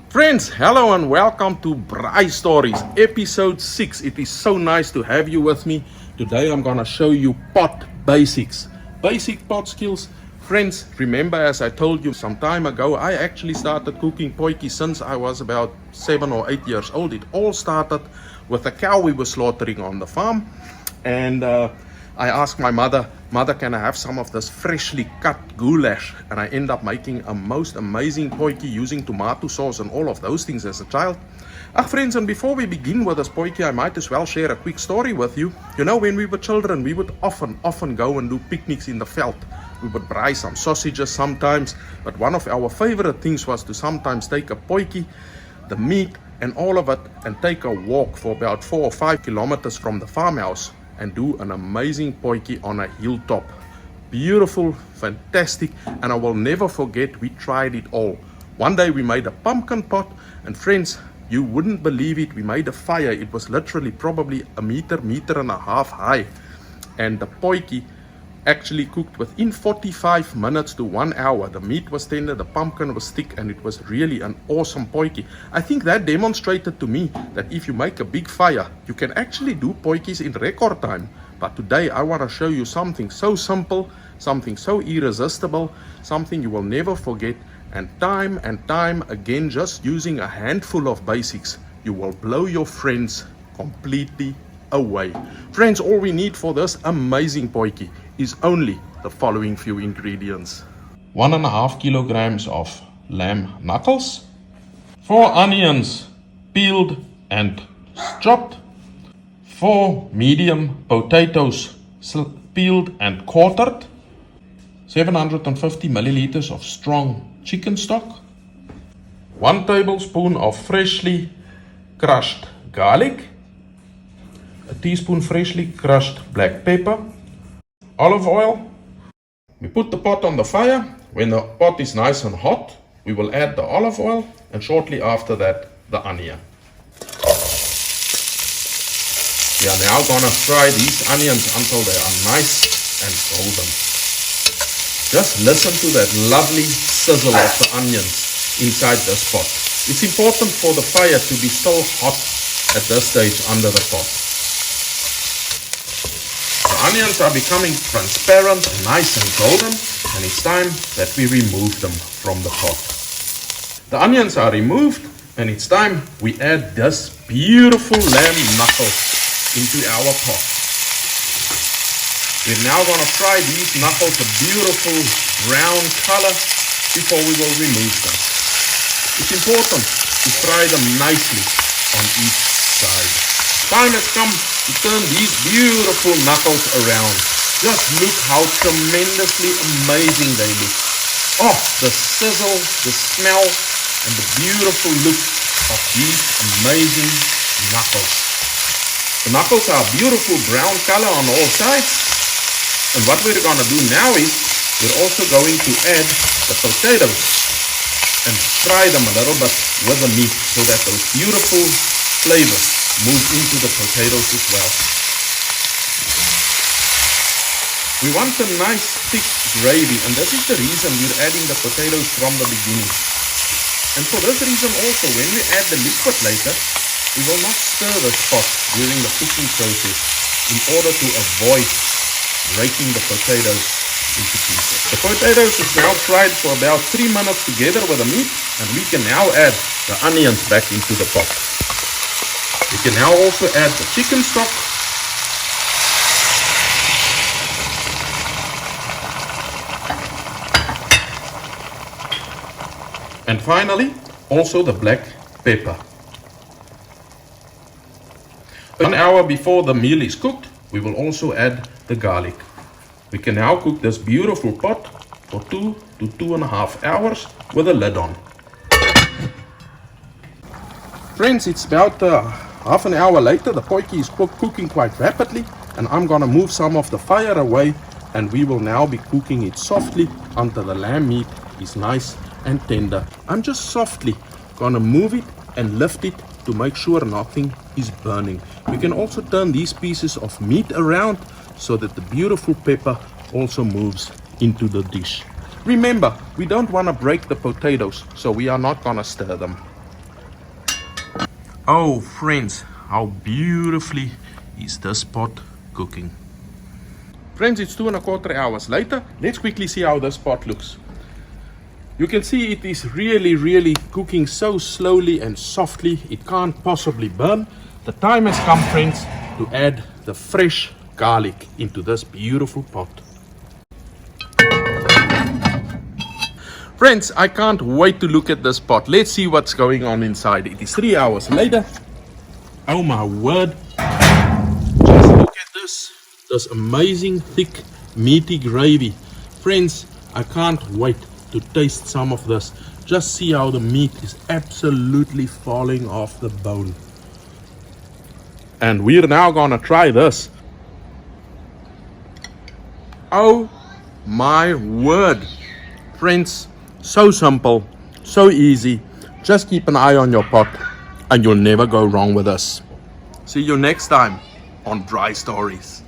Friends, hello and welcome to Braai Stories, episode 6. It is so nice to have you with me. Today I'm gonna show you pot basics, basic pot skills. Friends, remember as I told you some time ago, I actually started cooking potjie since I was about 7 or 8 years old. It all started with a cow we were slaughtering on the farm. And I asked my mother, can I have some of this freshly cut goulash? And I end up making a most amazing potjie using tomato sauce and all of those things as a child. Friends, and before we begin with this potjie, I might as well share a quick story with you. You know, when we were children, we would often go and do picnics in the veld. We would braai some sausages sometimes, but one of our favorite things was to sometimes take a potjie, the meat and all of it, and take a walk for about 4 or 5 kilometers from the farmhouse and do an amazing potjie on a hilltop. Beautiful, fantastic, and I will never forget we tried it all. One day we made a pumpkin pot, and friends, you wouldn't believe it, we made a fire. It was literally probably a meter and a half high, and the potjie actually cooked within 45 minutes to 1 hour. The meat was tender, the pumpkin was thick, and it was really an awesome potjie. I think that demonstrated to me that if you make a big fire, you can actually do potjies in record time. But today I want to show you something so simple, something so irresistible, something you will never forget, and time again, just using a handful of basics, you will blow your friends completely away. Friends, all we need for this amazing potjie is only the following few ingredients. 1.5 kilograms of lamb knuckles, 4 onions peeled and chopped, 4 medium potatoes peeled and quartered, 750 milliliters of strong chicken stock, 1 tablespoon of freshly crushed garlic, a teaspoon freshly crushed black pepper, olive oil. We put the pot on the fire. When the pot is nice and hot, we will add the olive oil, and shortly after that, the onion. We are now gonna fry these onions until they are nice and golden. Just listen to that lovely sizzle of the onions inside this pot. It's important for the fire to be still hot at this stage under the pot. The onions are becoming transparent, nice and golden, and it's time that we remove them from the pot. The onions are removed, and it's time we add this beautiful lamb knuckle into our pot. We're now going to fry these knuckles a beautiful brown color before we will remove them. It's important to fry them nicely on each side. Time has come to turn these beautiful knuckles around. Just look how tremendously amazing they look. Oh, the sizzle, the smell, and the beautiful look of these amazing knuckles. The knuckles are a beautiful brown color on all sides. And what we're going to do now is we're also going to add the potatoes and fry them a little bit with the meat so that those beautiful flavors move into the potatoes as well. We want a nice thick gravy, and this is the reason we're adding the potatoes from the beginning. And for this reason also, when we add the liquid later, we will not stir the pot during the cooking process in order to avoid breaking the potatoes into pieces. The potatoes is now fried for about 3 minutes together with the meat, and we can now add the onions back into the pot. We can now also add the chicken stock, and finally also the black pepper. 1 hour before the meal is cooked, we will also add the garlic. We can now cook this beautiful pot for 2 to 2.5 hours with a lid on. Friends, it's about half an hour later. The potjie is cooking quite rapidly, and I'm gonna move some of the fire away, and we will now be cooking it softly until the lamb meat is nice and tender. I'm just softly gonna move it and lift it to make sure nothing is burning. We can also turn these pieces of meat around so that the beautiful pepper also moves into the dish. Remember, we don't want to break the potatoes, so we are not going to stir them. Oh friends, how beautifully is this pot cooking. Friends, it's 2¼ hours later. Let's quickly see how this pot looks. You can see it is really cooking so slowly and softly. It can't possibly burn. The time has come, friends, to add the fresh garlic into this beautiful pot. Friends, I can't wait to look at this pot. Let's see what's going on inside. It is 3 hours later. Oh my word. Just look at this. This amazing thick meaty gravy. Friends, I can't wait to taste some of this. Just see how the meat is absolutely falling off the bone. And we're now gonna try this. Oh my word. Friends, so simple, so easy. Just keep an eye on your pot and you'll never go wrong with this. See you next time on Braai Stories.